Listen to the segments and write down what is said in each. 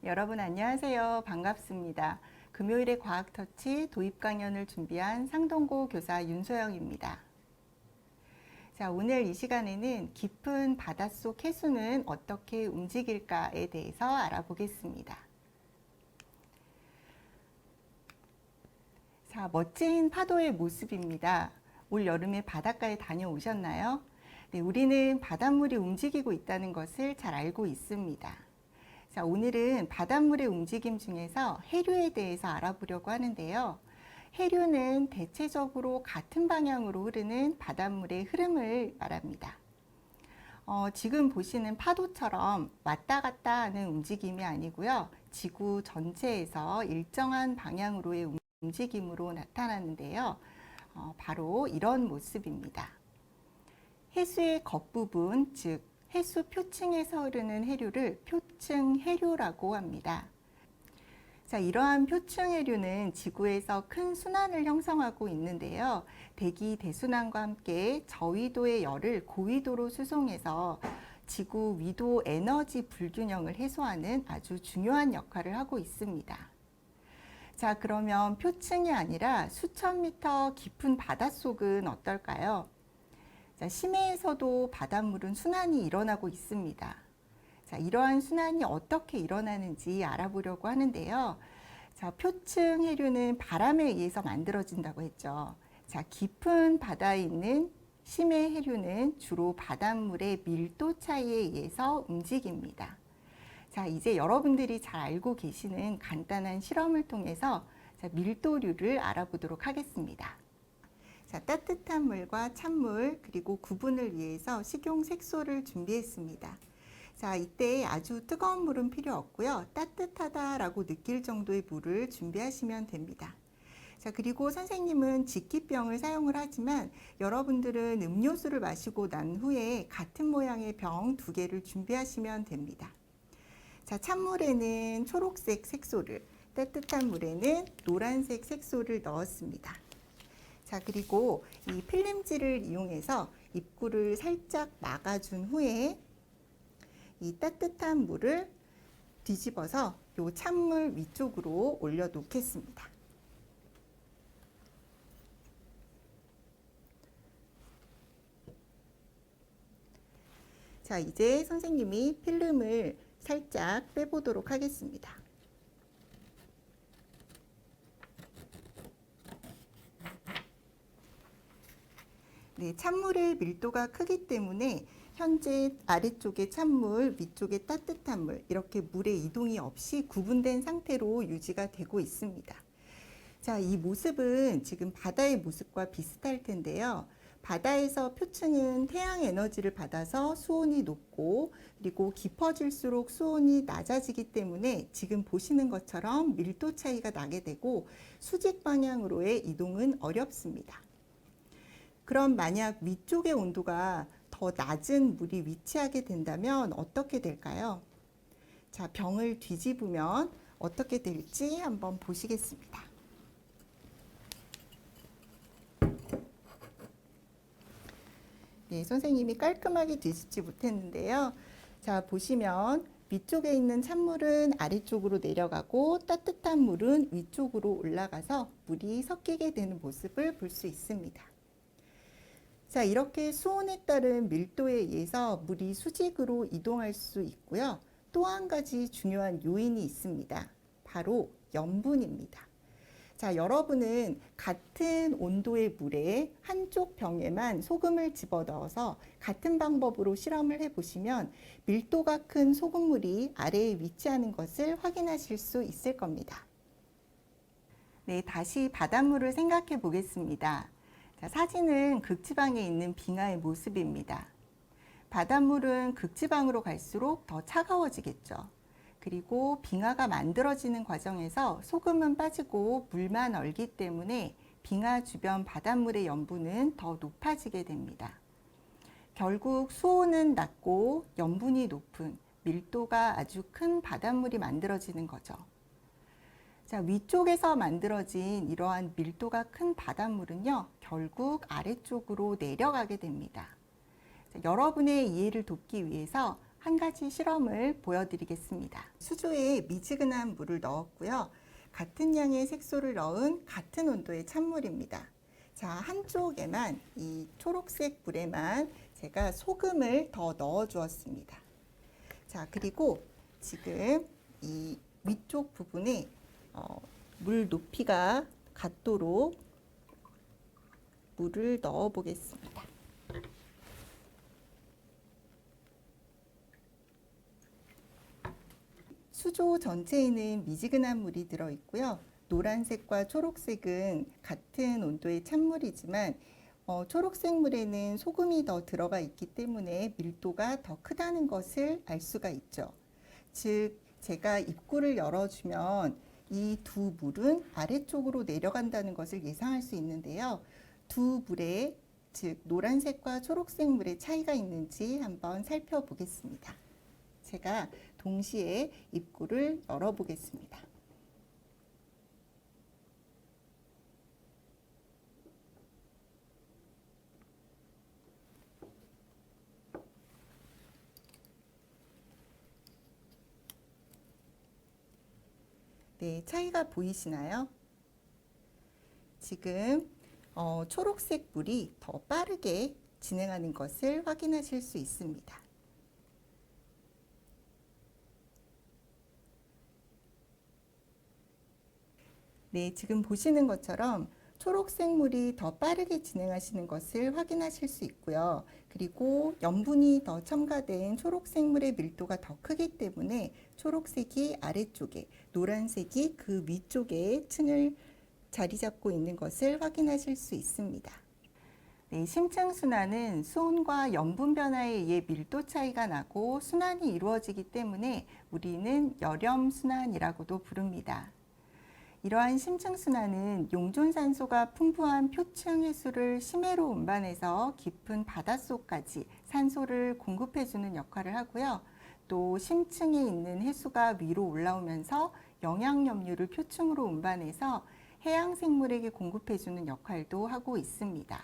여러분 안녕하세요. 반갑습니다. 금요일의 과학터치 도입 강연을 준비한 상동고 교사 윤소영입니다. 자, 오늘 이 시간에는 깊은 바닷속 해수는 어떻게 움직일까에 대해서 알아보겠습니다. 자, 멋진 파도의 모습입니다. 올 여름에 바닷가에 다녀오셨나요? 네, 우리는 바닷물이 움직이고 있다는 것을 잘 알고 있습니다. 자, 오늘은 바닷물의 움직임 중에서 해류에 대해서 알아보려고 하는데요. 해류는 대체적으로 같은 방향으로 흐르는 바닷물의 흐름을 말합니다. 지금 보시는 파도처럼 왔다 갔다 하는 움직임이 아니고요. 지구 전체에서 일정한 방향으로의 움직임으로 나타나는데요. 바로 이런 모습입니다. 해수의 겉부분, 즉 해수 표층에서 흐르는 해류를 표층 해류라고 합니다. 자, 이러한 표층 해류는 지구에서 큰 순환을 형성하고 있는데요. 대기 대순환과 함께 저위도의 열을 고위도로 수송해서 지구 위도 에너지 불균형을 해소하는 아주 중요한 역할을 하고 있습니다. 자, 그러면 표층이 아니라 수천 미터 깊은 바닷속은 어떨까요? 자, 심해에서도 바닷물은 순환이 일어나고 있습니다. 자, 이러한 순환이 어떻게 일어나는지 알아보려고 하는데요. 자, 표층 해류는 바람에 의해서 만들어진다고 했죠. 자, 깊은 바다에 있는 심해 해류는 주로 바닷물의 밀도 차이에 의해서 움직입니다. 자, 이제 여러분들이 잘 알고 계시는 간단한 실험을 통해서 밀도류를 알아보도록 하겠습니다. 자, 따뜻한 물과 찬물 그리고 구분을 위해서 식용 색소를 준비했습니다. 자, 이때 아주 뜨거운 물은 필요 없고요. 따뜻하다라고 느낄 정도의 물을 준비하시면 됩니다. 자, 그리고 선생님은 직기병을 사용을 하지만 여러분들은 음료수를 마시고 난 후에 같은 모양의 병 2개를 준비하시면 됩니다. 자, 찬물에는 초록색 색소를, 따뜻한 물에는 노란색 색소를 넣었습니다. 자, 그리고 이 필름지를 이용해서 입구를 살짝 막아준 후에 이 따뜻한 물을 뒤집어서 이 찬물 위쪽으로 올려 놓겠습니다. 자, 이제 선생님이 필름을 살짝 빼보도록 하겠습니다. 네, 찬물의 밀도가 크기 때문에 현재 아래쪽에 찬물, 위쪽에 따뜻한 물, 이렇게 물의 이동이 없이 구분된 상태로 유지가 되고 있습니다. 자, 이 모습은 지금 바다의 모습과 비슷할 텐데요. 바다에서 표층은 태양 에너지를 받아서 수온이 높고 그리고 깊어질수록 수온이 낮아지기 때문에 지금 보시는 것처럼 밀도 차이가 나게 되고 수직 방향으로의 이동은 어렵습니다. 그럼 만약 위쪽의 온도가 더 낮은 물이 위치하게 된다면 어떻게 될까요? 자, 병을 뒤집으면 어떻게 될지 한번 보시겠습니다. 네, 선생님이 깔끔하게 뒤집지 못했는데요. 자, 보시면 위쪽에 있는 찬물은 아래쪽으로 내려가고 따뜻한 물은 위쪽으로 올라가서 물이 섞이게 되는 모습을 볼 수 있습니다. 자, 이렇게 수온에 따른 밀도에 의해서 물이 수직으로 이동할 수 있고요. 또 한 가지 중요한 요인이 있습니다. 바로 염분입니다. 자, 여러분은 같은 온도의 물에 한쪽 병에만 소금을 집어넣어서 같은 방법으로 실험을 해보시면 밀도가 큰 소금물이 아래에 위치하는 것을 확인하실 수 있을 겁니다. 네, 다시 바닷물을 생각해 보겠습니다. 자, 사진은 극지방에 있는 빙하의 모습입니다. 바닷물은 극지방으로 갈수록 더 차가워지겠죠. 그리고 빙하가 만들어지는 과정에서 소금은 빠지고 물만 얼기 때문에 빙하 주변 바닷물의 염분은 더 높아지게 됩니다. 결국 수온은 낮고 염분이 높은 밀도가 아주 큰 바닷물이 만들어지는 거죠. 자, 위쪽에서 만들어진 이러한 밀도가 큰 바닷물은요, 결국 아래쪽으로 내려가게 됩니다. 자, 여러분의 이해를 돕기 위해서 한 가지 실험을 보여드리겠습니다. 수조에 미지근한 물을 넣었고요. 같은 양의 색소를 넣은 같은 온도의 찬물입니다. 자, 한쪽에만 이 초록색 물에만 제가 소금을 더 넣어 주었습니다. 자, 그리고 지금 이 위쪽 부분에 물 높이가 같도록 물을 넣어 보겠습니다. 수조 전체에는 미지근한 물이 들어 있고요. 노란색과 초록색은 같은 온도의 찬물이지만 초록색 물에는 소금이 더 들어가 있기 때문에 밀도가 더 크다는 것을 알 수가 있죠. 즉, 제가 입구를 열어주면 이 두 물은 아래쪽으로 내려간다는 것을 예상할 수 있는데요. 두 물에, 즉 노란색과 초록색 물의 차이가 있는지 한번 살펴보겠습니다. 제가 동시에 입구를 열어보겠습니다. 네, 차이가 보이시나요? 지금 초록색 물이 더 빠르게 진행하는 것을 확인하실 수 있습니다. 네, 지금 보시는 것처럼 초록색 물이 더 빠르게 진행하시는 것을 확인하실 수 있고요. 그리고 염분이 더 첨가된 초록색 물의 밀도가 더 크기 때문에 초록색이 아래쪽에, 노란색이 그 위쪽에 층을 자리 잡고 있는 것을 확인하실 수 있습니다. 네, 심층순환은 수온과 염분 변화에 의해 밀도 차이가 나고 순환이 이루어지기 때문에 우리는 열염순환이라고도 부릅니다. 이러한 심층순환은 용존산소가 풍부한 표층 해수를 심해로 운반해서 깊은 바닷속까지 산소를 공급해주는 역할을 하고요. 또 심층에 있는 해수가 위로 올라오면서 영양염류를 표층으로 운반해서 해양 생물에게 공급해주는 역할도 하고 있습니다.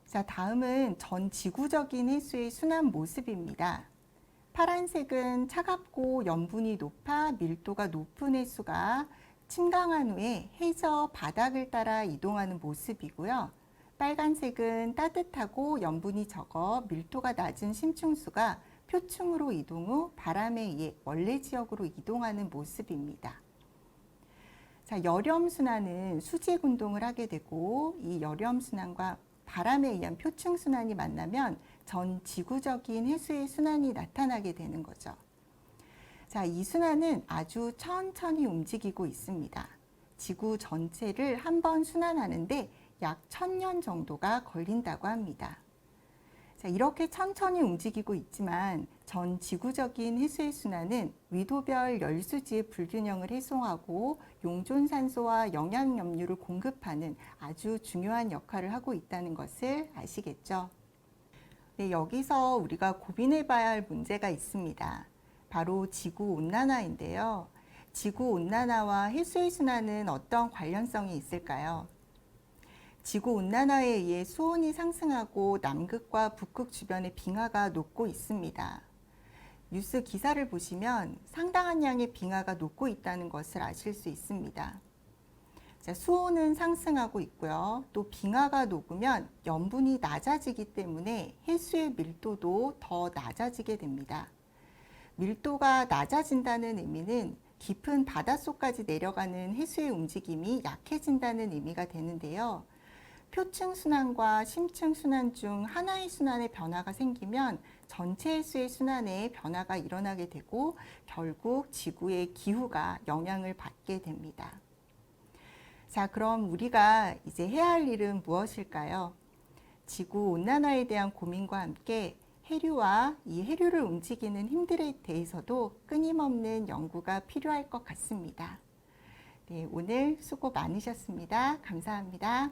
자, 다음은 전 지구적인 해수의 순환 모습입니다. 파란색은 차갑고 염분이 높아 밀도가 높은 해수가 침강한 후에 해저 바닥을 따라 이동하는 모습이고요. 빨간색은 따뜻하고 염분이 적어 밀도가 낮은 심층수가 표층으로 이동 후 바람에 의해 원래 지역으로 이동하는 모습입니다. 자, 열염순환은 수직 운동을 하게 되고 이 열염순환과 바람에 의한 표층 순환이 만나면 전 지구적인 해수의 순환이 나타나게 되는 거죠. 자, 이 순환은 아주 천천히 움직이고 있습니다. 지구 전체를 한 번 순환하는데 약 1000년 정도가 걸린다고 합니다. 자, 이렇게 천천히 움직이고 있지만 전 지구적인 해수의 순환은 위도별 열수지의 불균형을 해소하고 용존산소와 영양염류를 공급하는 아주 중요한 역할을 하고 있다는 것을 아시겠죠? 네, 여기서 우리가 고민해 봐야 할 문제가 있습니다. 바로 지구온난화인데요. 지구온난화와 해수의 순환은 어떤 관련성이 있을까요? 지구온난화에 의해 수온이 상승하고 남극과 북극 주변의 빙하가 녹고 있습니다. 뉴스 기사를 보시면 상당한 양의 빙하가 녹고 있다는 것을 아실 수 있습니다. 자, 수온은 상승하고 있고요. 또 빙하가 녹으면 염분이 낮아지기 때문에 해수의 밀도도 더 낮아지게 됩니다. 밀도가 낮아진다는 의미는 깊은 바닷속까지 내려가는 해수의 움직임이 약해진다는 의미가 되는데요. 표층 순환과 심층 순환 중 하나의 순환에 변화가 생기면 전체 해수의 순환에 변화가 일어나게 되고 결국 지구의 기후가 영향을 받게 됩니다. 자, 그럼 우리가 이제 해야 할 일은 무엇일까요? 지구 온난화에 대한 고민과 함께 해류와 이 해류를 움직이는 힘들에 대해서도 끊임없는 연구가 필요할 것 같습니다. 네, 오늘 수고 많으셨습니다. 감사합니다.